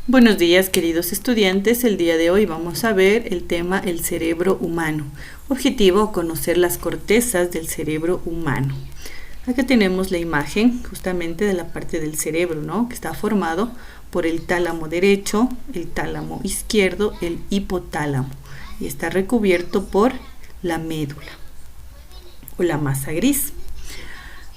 Buenos días, queridos estudiantes. El día de hoy vamos a ver el tema el cerebro humano. Objetivo: conocer las cortezas del cerebro humano. Acá tenemos la imagen justamente de la parte del cerebro, ¿no? Que está formado por el tálamo derecho, el tálamo izquierdo, el hipotálamo, y está recubierto por la médula o la masa gris.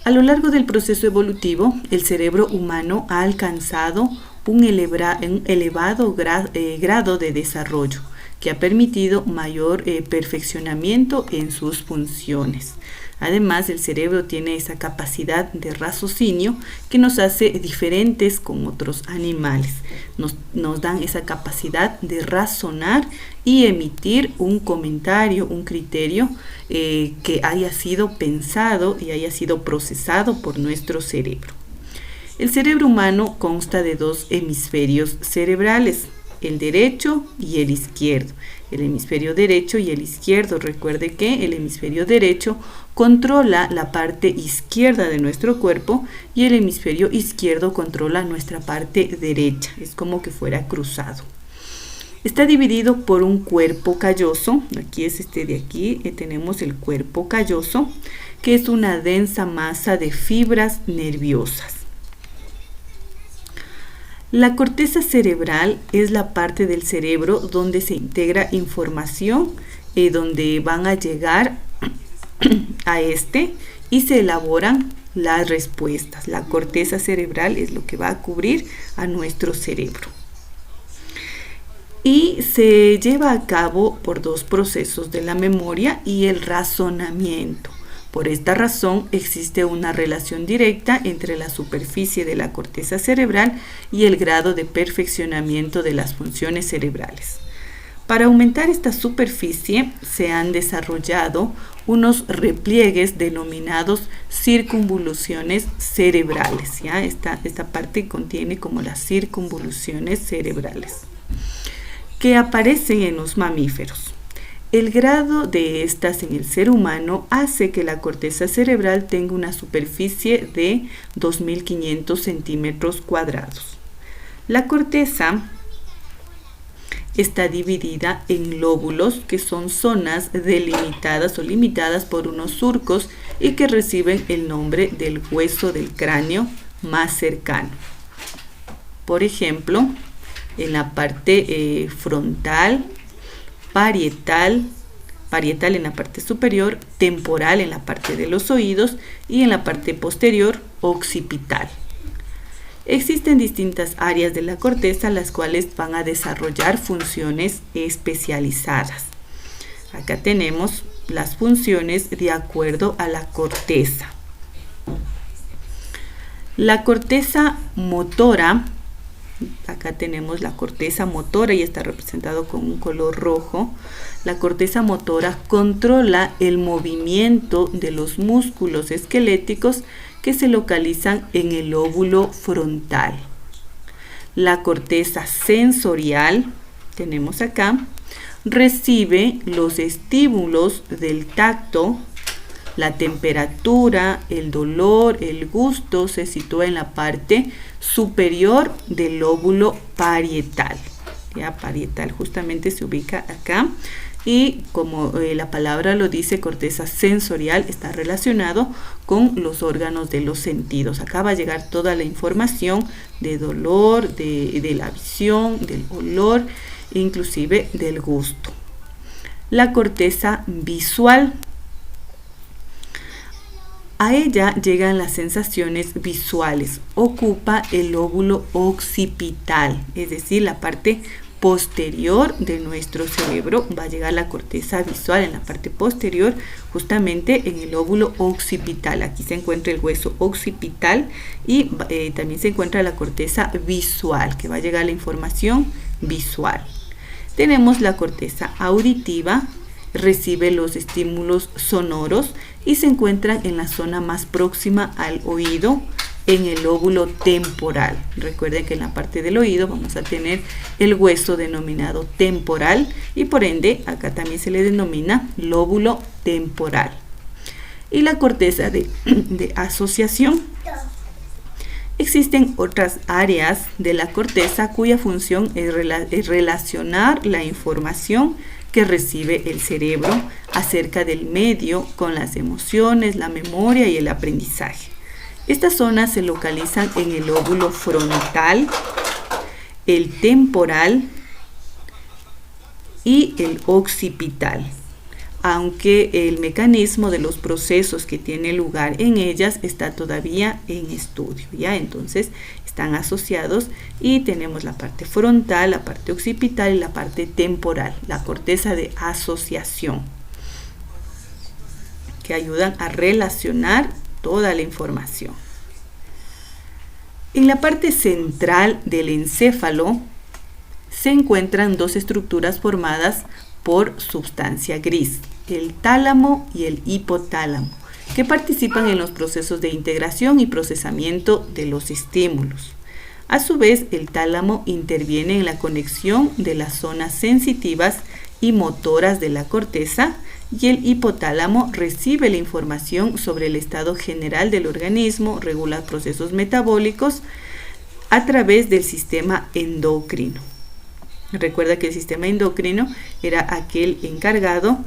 A lo largo del proceso evolutivo, el cerebro humano ha alcanzado un elevado grado de desarrollo que ha permitido mayor perfeccionamiento en sus funciones. Además, el cerebro tiene esa capacidad de raciocinio que nos hace diferentes con otros animales. Nos dan esa capacidad de razonar y emitir un comentario, un criterio que haya sido pensado y haya sido procesado por nuestro cerebro. El cerebro humano consta de dos hemisferios cerebrales, el derecho y el izquierdo. El hemisferio derecho y el izquierdo. Recuerde que el hemisferio derecho controla la parte izquierda de nuestro cuerpo y el hemisferio izquierdo controla nuestra parte derecha. Es como que fuera cruzado. Está dividido por un cuerpo calloso. Aquí es de aquí. Tenemos el cuerpo calloso, que es una densa masa de fibras nerviosas. La corteza cerebral es la parte del cerebro donde se integra información, donde van a llegar a y se elaboran las respuestas. La corteza cerebral es lo que va a cubrir a nuestro cerebro. Y se lleva a cabo por dos procesos de la memoria y el razonamiento. Por esta razón existe una relación directa entre la superficie de la corteza cerebral y el grado de perfeccionamiento de las funciones cerebrales. Para aumentar esta superficie se han desarrollado unos repliegues denominados circunvoluciones cerebrales. ¿Ya? Esta parte contiene como las circunvoluciones cerebrales que aparecen en los mamíferos. El grado de estas en el ser humano hace que la corteza cerebral tenga una superficie de 2.500 centímetros cuadrados. La corteza está dividida en lóbulos, que son zonas delimitadas o limitadas por unos surcos y que reciben el nombre del hueso del cráneo más cercano. Por ejemplo, en la parte frontal, parietal en la parte superior, temporal en la parte de los oídos y en la parte posterior, occipital. Existen distintas áreas de la corteza las cuales van a desarrollar funciones especializadas. Acá tenemos las funciones de acuerdo a la corteza. La corteza motora. Acá tenemos la corteza motora y está representado con un color rojo. La corteza motora controla el movimiento de los músculos esqueléticos que se localizan en el lóbulo frontal. La corteza sensorial, tenemos acá, recibe los estímulos del tacto. La temperatura, el dolor, el gusto se sitúa en la parte superior del lóbulo parietal. Ya, parietal justamente se ubica acá. Y como la palabra lo dice, corteza sensorial está relacionado con los órganos de los sentidos. Acá va a llegar toda la información de dolor, de la visión, del olor, inclusive del gusto. La corteza visual. A ella llegan las sensaciones visuales. Ocupa el lóbulo occipital, es decir, la parte posterior de nuestro cerebro. Va a llegar la corteza visual en la parte posterior, justamente en el lóbulo occipital. Aquí se encuentra el hueso occipital y también se encuentra la corteza visual, que va a llegar la información visual. Tenemos la corteza auditiva. Recibe los estímulos sonoros y se encuentran en la zona más próxima al oído, en el lóbulo temporal. Recuerden que en la parte del oído vamos a tener el hueso denominado temporal y por ende acá también se le denomina lóbulo temporal. Y la corteza de asociación Existen otras áreas de la corteza cuya función es relacionar la información que recibe el cerebro acerca del medio con las emociones, la memoria y el aprendizaje. Estas zonas se localizan en el lóbulo frontal, el temporal y el occipital, aunque el mecanismo de los procesos que tiene lugar en ellas está todavía en estudio, ¿ya? Entonces están asociados y tenemos la parte frontal, la parte occipital y la parte temporal, la corteza de asociación, que ayudan a relacionar toda la información. En la parte central del encéfalo se encuentran dos estructuras formadas por sustancia gris, el tálamo y el hipotálamo, que participan en los procesos de integración y procesamiento de los estímulos. A su vez, el tálamo interviene en la conexión de las zonas sensitivas y motoras de la corteza, y el hipotálamo recibe la información sobre el estado general del organismo, regula procesos metabólicos a través del sistema endocrino. Recuerda que el sistema endocrino era aquel encargado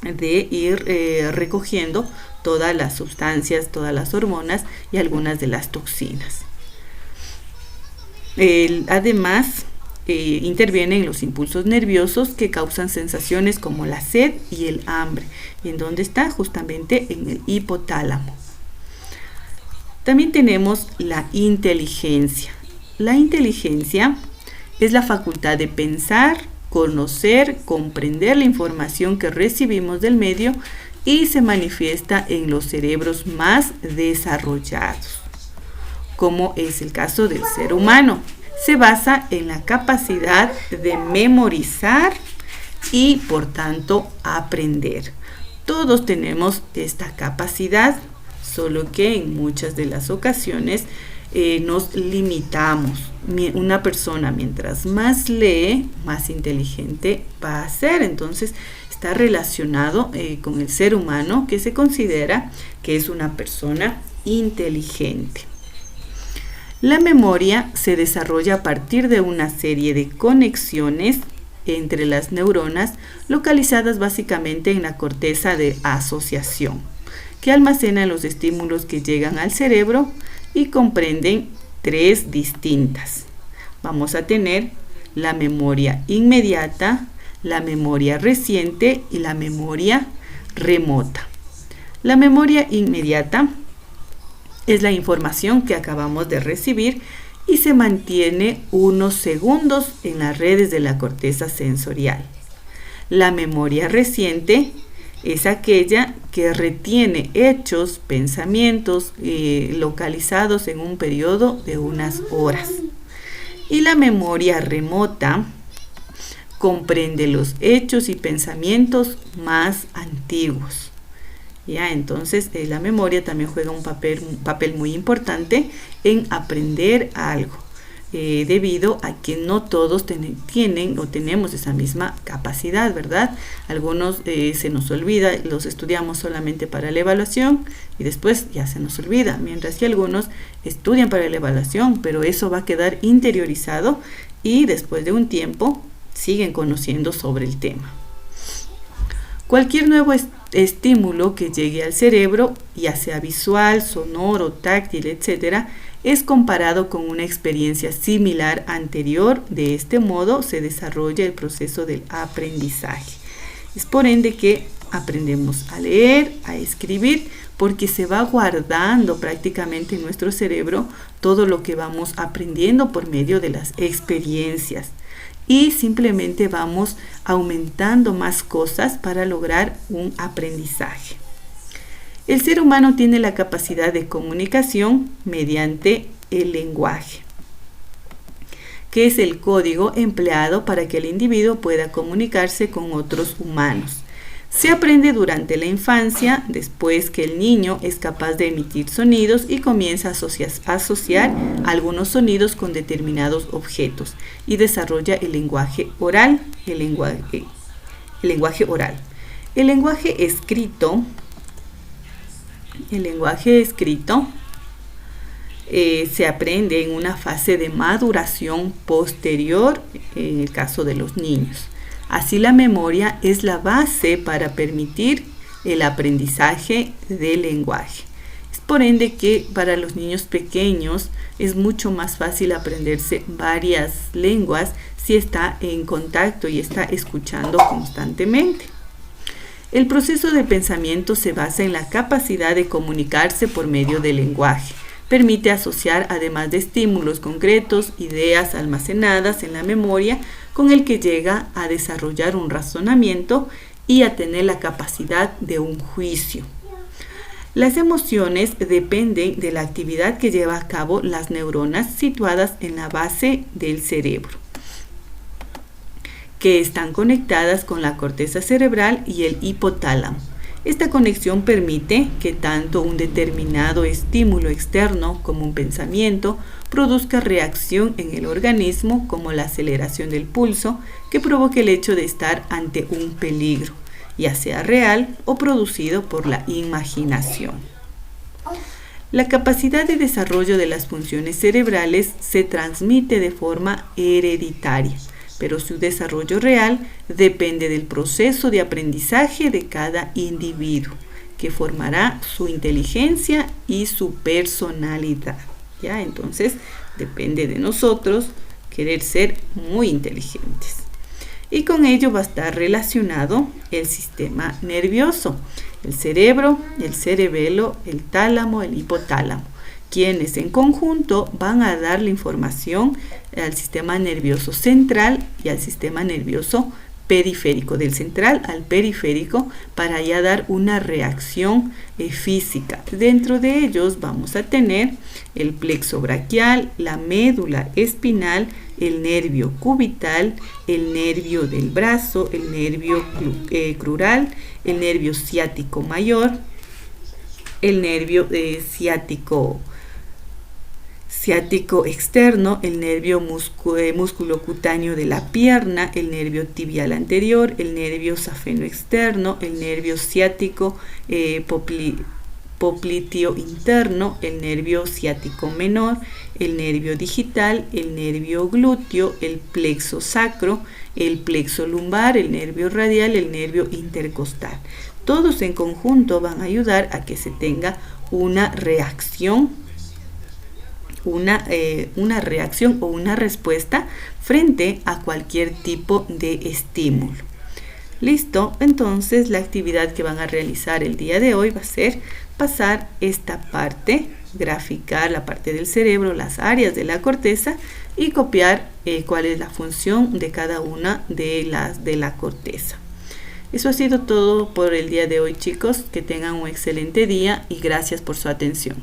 de ir recogiendo todas las sustancias, todas las hormonas y algunas de las toxinas. Además, interviene en los impulsos nerviosos que causan sensaciones como la sed y el hambre. ¿Y en dónde está? Justamente en el hipotálamo. También tenemos la inteligencia. La inteligencia es la facultad de pensar, conocer, comprender la información que recibimos del medio y se manifiesta en los cerebros más desarrollados, como es el caso del ser humano. Se basa en la capacidad de memorizar y, por tanto, aprender. Todos tenemos esta capacidad, solo que en muchas de las ocasiones nos limitamos. Una persona, mientras más lee, más inteligente va a ser. Entonces, está relacionado con el ser humano, que se considera que es una persona inteligente. La memoria se desarrolla a partir de una serie de conexiones entre las neuronas localizadas básicamente en la corteza de asociación, que almacena los estímulos que llegan al cerebro y comprenden tres distintas. Vamos a tener la memoria inmediata, la memoria reciente y la memoria remota. La memoria inmediata es la información que acabamos de recibir y se mantiene unos segundos en las redes de la corteza sensorial. La memoria reciente es aquella que retiene hechos, pensamientos localizados en un periodo de unas horas. Y la memoria remota comprende los hechos y pensamientos más antiguos. ¿Ya? Entonces, la memoria también juega un papel muy importante en aprender algo, debido a que no todos tienen o tenemos esa misma capacidad, ¿verdad? Algunos se nos olvida, los estudiamos solamente para la evaluación y después ya se nos olvida, mientras que algunos estudian para la evaluación, pero eso va a quedar interiorizado y después de un tiempo siguen conociendo sobre el tema. Cualquier nuevo estímulo que llegue al cerebro, ya sea visual, sonoro, táctil, etc., es comparado con una experiencia similar anterior. De este modo se desarrolla el proceso del aprendizaje. Es por ende que aprendemos a leer, a escribir, porque se va guardando prácticamente en nuestro cerebro todo lo que vamos aprendiendo por medio de las experiencias. Y simplemente vamos aumentando más cosas para lograr un aprendizaje. El ser humano tiene la capacidad de comunicación mediante el lenguaje, que es el código empleado para que el individuo pueda comunicarse con otros humanos. Se aprende durante la infancia, después que el niño es capaz de emitir sonidos y comienza a asociar algunos sonidos con determinados objetos y desarrolla el lenguaje oral. El lenguaje escrito se aprende en una fase de maduración posterior en el caso de los niños. Así la memoria es la base para permitir el aprendizaje del lenguaje. Es por ende que para los niños pequeños es mucho más fácil aprenderse varias lenguas si está en contacto y está escuchando constantemente. El proceso de pensamiento se basa en la capacidad de comunicarse por medio del lenguaje. Permite asociar, además de estímulos concretos, ideas almacenadas en la memoria con el que llega a desarrollar un razonamiento y a tener la capacidad de un juicio. Las emociones dependen de la actividad que lleva a cabo las neuronas situadas en la base del cerebro, que están conectadas con la corteza cerebral y el hipotálamo. Esta conexión permite que tanto un determinado estímulo externo como un pensamiento produzca reacción en el organismo, como la aceleración del pulso, que provoque el hecho de estar ante un peligro, ya sea real o producido por la imaginación. La capacidad de desarrollo de las funciones cerebrales se transmite de forma hereditaria, pero su desarrollo real depende del proceso de aprendizaje de cada individuo, que formará su inteligencia y su personalidad. ¿Ya? Entonces, depende de nosotros querer ser muy inteligentes. Y con ello va a estar relacionado el sistema nervioso, el cerebro, el cerebelo, el tálamo, el hipotálamo, quienes en conjunto van a dar la información al sistema nervioso central y al sistema nervioso periférico, del central al periférico, para ya dar una reacción física. Dentro de ellos vamos a tener el plexo braquial, la médula espinal, el nervio cubital, el nervio del brazo, el nervio crural, el nervio ciático mayor, el nervio ciático externo, el nervio musculocutáneo de la pierna, el nervio tibial anterior, el nervio safeno externo, el nervio ciático popliteo interno, el nervio ciático menor, el nervio digital, el nervio glúteo, el plexo sacro, el plexo lumbar, el nervio radial, el nervio intercostal. Todos en conjunto van a ayudar a que se tenga una reacción o una respuesta frente a cualquier tipo de estímulo. Listo, entonces la actividad que van a realizar el día de hoy va a ser pasar esta parte, graficar la parte del cerebro, las áreas de la corteza y copiar cuál es la función de cada una de las de la corteza. Eso ha sido todo por el día de hoy, chicos. Que tengan un excelente día y gracias por su atención.